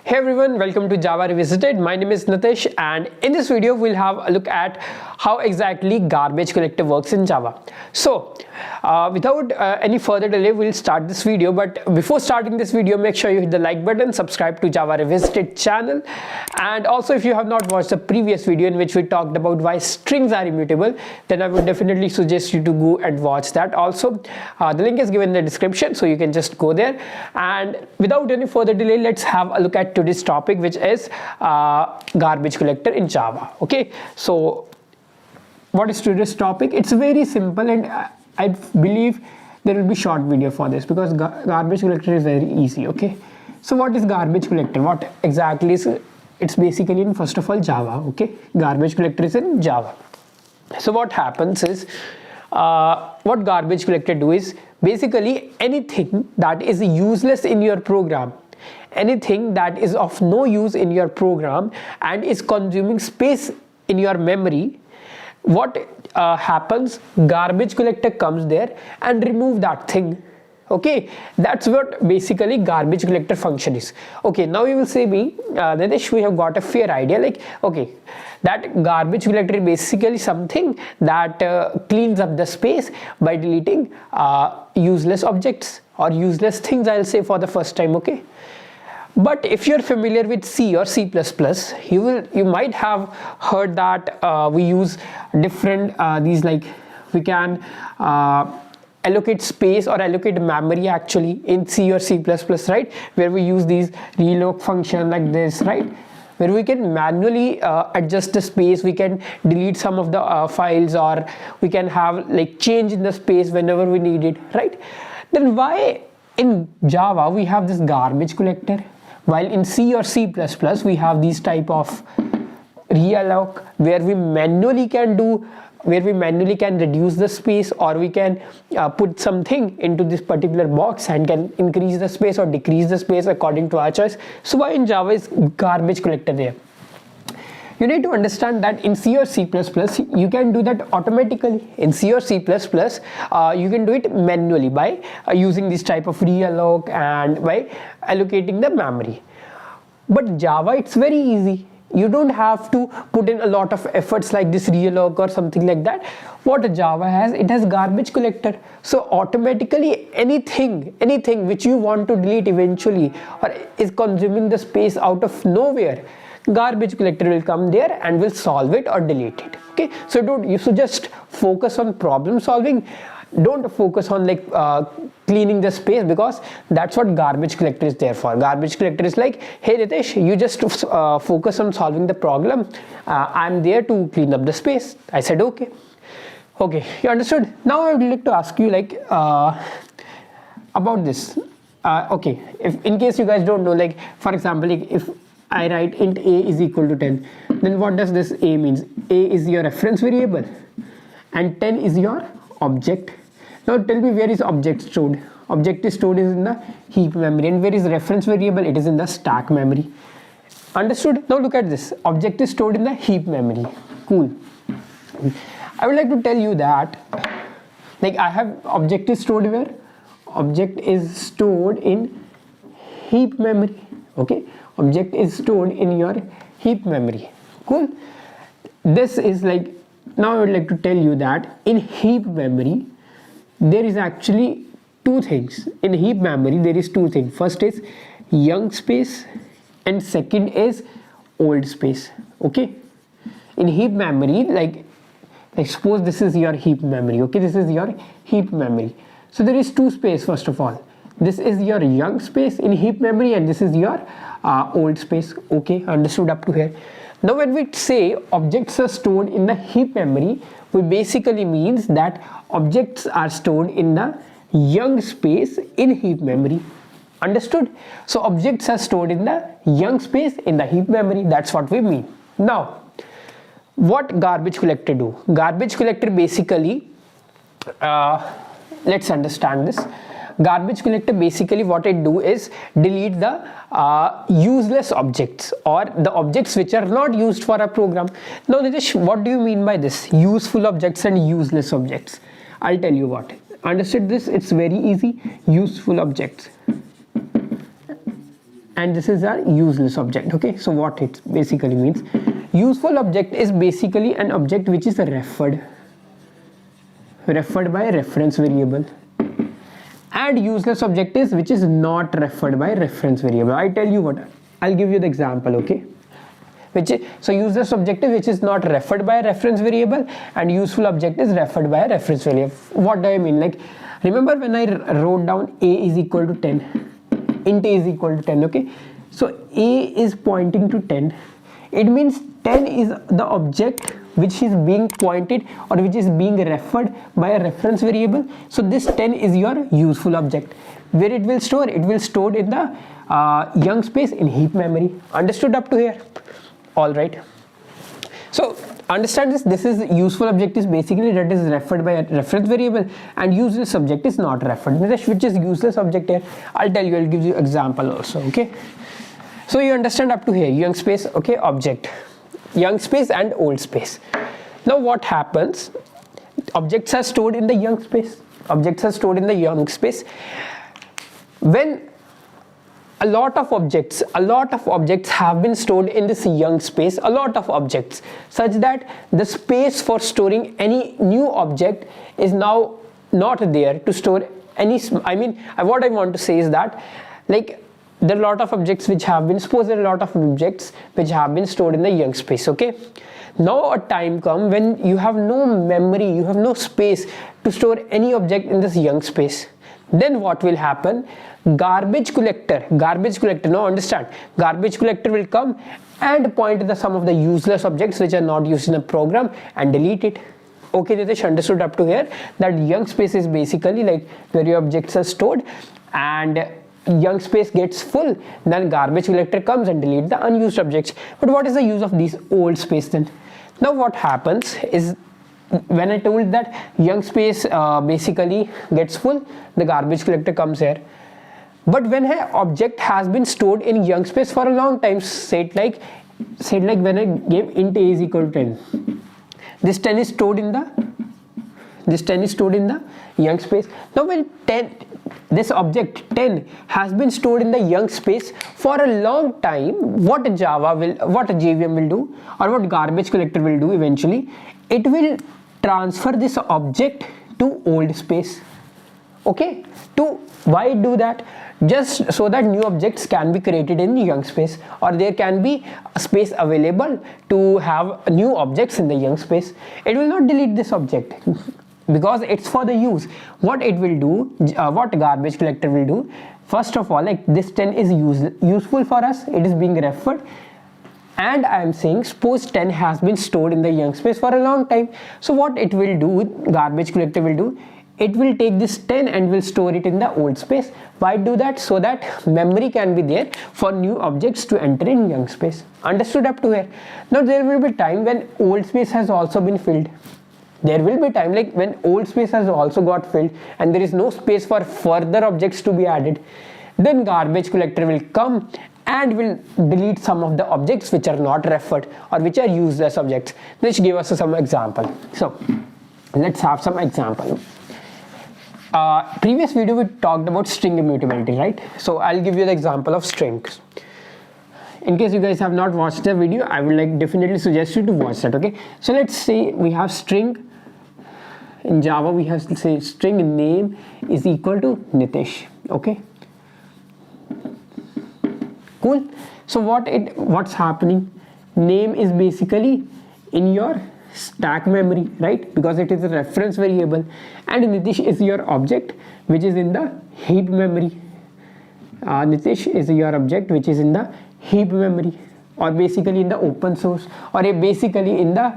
Hey everyone, welcome to Java Revisited. My name is Nitish, and in this video we'll have a look at how exactly garbage collector works in Java. So without any further delay, we'll start this video. But before starting this video, make sure you hit the like button, subscribe to Java Revisited channel, and also if you have not watched the previous video in which we talked about why strings are immutable, then I would definitely suggest you to go and watch that. Also the link is given in the description, so you can just go there. And without any further delay, let's have a look at today's topic, which is garbage collector in Java. Okay, so what is today's topic? It's very simple, and I believe there will be short video for this because garbage collector is very easy. Okay, so what is garbage collector? What exactly is it? It's basically in, first of all, Java. Okay, garbage collector is in Java. So what happens is what garbage collector do is basically anything that is useless in your program, anything that is of no use in your program and is consuming space in your memory, what happens, garbage collector comes there and remove that thing. Okay, that's what basically garbage collector function is. Okay, now you will say me, Nitish, we have got a fair idea, like, okay, that garbage collector is basically something that cleans up the space by deleting useless objects or useless things, I'll say for the first time. Okay, but if you're familiar with C or C++, you might have heard that we use different we can allocate space or allocate memory actually in C or C++, right, where we use these reloc function like this, right, where we can manually adjust the space, we can delete some of the files, or we can have like change in the space whenever we need it, right? Then why in Java we have this garbage collector, while in C or C++ we have these type of realloc where we manually can reduce the space, or we can put something into this particular box and can increase the space or decrease the space according to our choice. So why in Java is garbage collector there? You need to understand that in C or C++ you can do that automatically. In C or C++ you can do it manually by using this type of realloc and by allocating the memory. But Java, it's very easy. You don't have to put in a lot of efforts like this realloc or something like that. What Java has, it has garbage collector. So automatically anything which you want to delete eventually or is consuming the space out of nowhere, garbage collector will come there and will solve it or delete it. Okay, so you should just focus on problem solving. Don't focus on like cleaning the space, because that's what garbage collector is there for. Garbage collector is like, hey Nitish, you just focus on solving the problem. I'm there to clean up the space. I said okay. Okay, you understood? Now I would like to ask you like about this. Okay, if in case you guys don't know, like for example, like if I write int a is equal to 10, then what does this a means? A is your reference variable and 10 is your object. Now tell me, where is object stored? Object is stored in the heap memory, and where is reference variable? It is in the stack memory. Understood? Now look at this. Object is stored in the heap memory. Cool. I would like to tell you that like I have object is stored where? Object is stored in heap memory. Okay, object is stored in your heap memory. Cool. This is like, now I would like to tell you that in heap memory there is actually two things. In heap memory there is two things. First is young space and second is old space. Okay, in heap memory, like suppose this is your heap memory. Okay, this is your heap memory. So there is two space. First of all, this is your young space in heap memory and this is your old space. Okay, understood up to here? Now when we say objects are stored in the heap memory, we basically means that objects are stored in the young space in heap memory. Understood? So objects are stored in the young space in the heap memory. That's what we mean. Now what garbage collector do? Garbage collector basically, let's understand this. Garbage collector basically what it do is delete the useless objects or the objects which are not used for a program. Now Nitish, what do you mean by this? Useful objects and useless objects. I'll tell you what. Understood this? It's very easy. Useful objects. and this is our useless object. Okay, so what it basically means, useful object is basically an object which is referred by a reference variable, and useless object is which is not referred by reference variable. I tell you what, I'll give you the example. Okay, so useless object is which is not referred by a reference variable, and useful object is referred by a reference variable. What do I mean? Like, remember when I wrote down a is equal to 10, int a is equal to 10. Okay, so a is pointing to 10. It means 10 is the object which is being pointed or which is being referred by a reference variable. So this 10 is your useful object. Where it will store? It will store in the young space in heap memory. Understood up to here? All right. So understand this is useful object is basically that is referred by a reference variable, and useless object is not referred. Which is useless object here? I'll tell you, I'll give you example also. Okay, so you understand up to here, young space, okay, object, young space and old space. Now what happens? Objects are stored in the young space. Objects are stored in the young space. When a lot of objects have been stored in this young space, a lot of objects, such that the space for storing any new object is now not there to store any. I mean, what I want to say is that, like, there are a lot of objects which have been stored in the young space. Okay, now a time comes when you have no memory, you have no space to store any object in this young space. Then what will happen? Garbage collector, now understand, garbage collector will come and point to some of the useless objects which are not used in the program and delete it. Okay, Nitish, understood up to here that young space is basically like where your objects are stored, and young space gets full, then garbage collector comes and delete the unused objects. But what is the use of these old space then? Now what happens is, when I told that young space basically gets full, the garbage collector comes here. But when an object has been stored in young space for a long time, say like when I gave int a is equal to 10, this 10 is stored in the young space. Now when this object 10 has been stored in the young space for a long time, what JVM will do, or what garbage collector will do eventually, it will transfer this object to old space. Okay, why do that? Just so that new objects can be created in the young space, or there can be a space available to have new objects in the young space. It will not delete this object because it's for the use. What it will do, what garbage collector will do, first of all, like this 10 is useful for us, it is being referred, and I am saying suppose 10 has been stored in the young space for a long time. So what it will do, garbage collector will do, it will take this 10 and will store it in the old space. Why do that? So that memory can be there for new objects to enter in young space. Understood up to here? Now there will be time when old space has also been filled. There will be time like when old space has also got filled and there is no space for further objects to be added. Then garbage collector will come and will delete some of the objects which are not referred or which are useless objects. Let's give us some example. So let's have some example. Previous video we talked about string immutability, right? So I'll give you the example of strings. In case you guys have not watched the video, I would definitely suggest you to watch that. Okay, so let's say we have string in Java, we have to say string name is equal to Nitish. Okay, cool. So what's happening? Name is basically in your stack memory, right? Because it is a reference variable, and Nitish is your object which is in the heap memory. Nitish is your object which is in the heap memory, or basically in the open source, or basically in the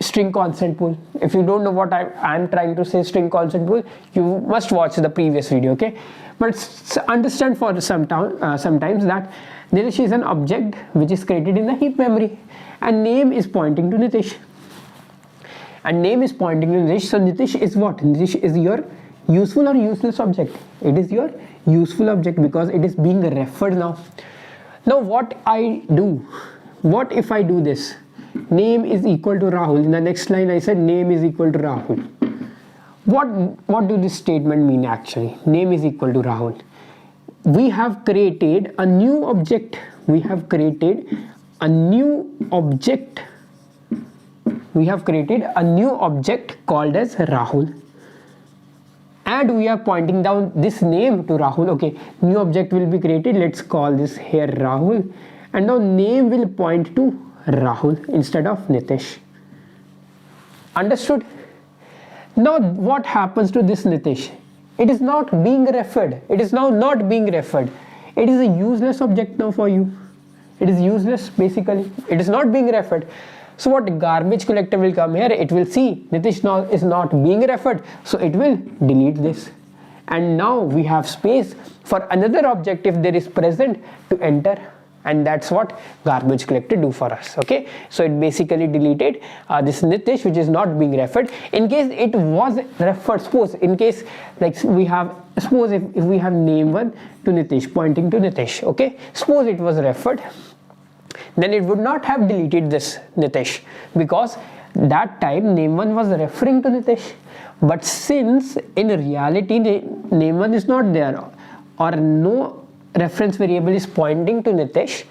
string constant pool. If you don't know what I'm trying to say, string constant pool, you must watch the previous video. Okay, but understand for sometimes that Nitish is an object which is created in the heap memory, and name is pointing to Nitish. So Nitish is what? Nitish is your useful or useless object. It is your useful object because it is being referred now. Now what I do? What if I do this? Name is equal to Rahul. In the next line I said name is equal to Rahul. What do this statement mean actually? Name is equal to Rahul. we have created a new object. We have created a new object called as Rahul, and we are pointing down this name to Rahul. Okay, new object will be created. Let's call this here Rahul, and now name will point to Rahul instead of Nitish. Understood? Now what happens to this Nitish? It is not being referred. It is now not being referred. It is a useless object now for you. It is useless basically. It is not being referred. So what garbage collector will come here? It will see Nitish now is not being referred, so it will delete this. And now we have space for another object if there is present to enter. And that's what garbage collector do for us. Okay, so it basically deleted this Nitish which is not being referred. In case it was referred, suppose in case like we have, suppose if we have name1 to Nitish pointing to Nitish, okay, suppose it was referred, then it would not have deleted this Nitish, because that time name1 was referring to Nitish. But since in reality name1 is not there, or no reference variable is pointing to Nitish,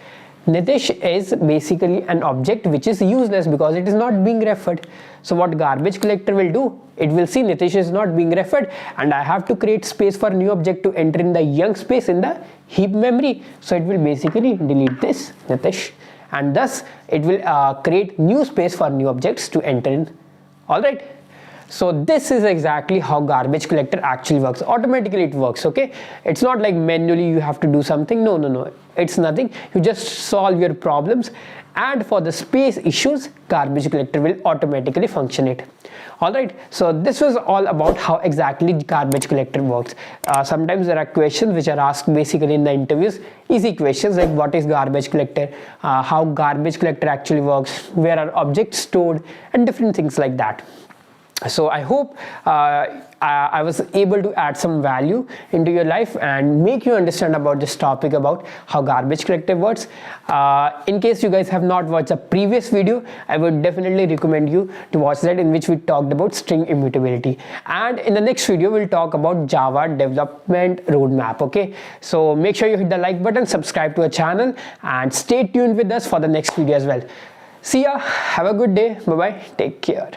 Nitish is basically an object which is useless because it is not being referred. So what garbage collector will do, it will see Nitish is not being referred, and I have to create space for new object to enter in the young space in the heap memory. So it will basically delete this Nitish, and thus it will create new space for new objects to enter in. Alright, so this is exactly how garbage collector actually works. Automatically it works. Okay, it's not like manually you have to do something. No, it's nothing. You just solve your problems, and for the space issues garbage collector will automatically function it. Alright, so this was all about how exactly garbage collector works. Sometimes there are questions which are asked basically in the interviews, easy questions like what is garbage collector, how garbage collector actually works, where are objects stored, and different things like that. So I hope I was able to add some value into your life and make you understand about this topic about how garbage collector works. In case you guys have not watched the previous video, I would definitely recommend you to watch that, in which we talked about string immutability. And in the next video, we'll talk about Java development roadmap. Okay, so make sure you hit the like button, subscribe to our channel, and stay tuned with us for the next video as well. See ya. Have a good day. Bye bye. Take care.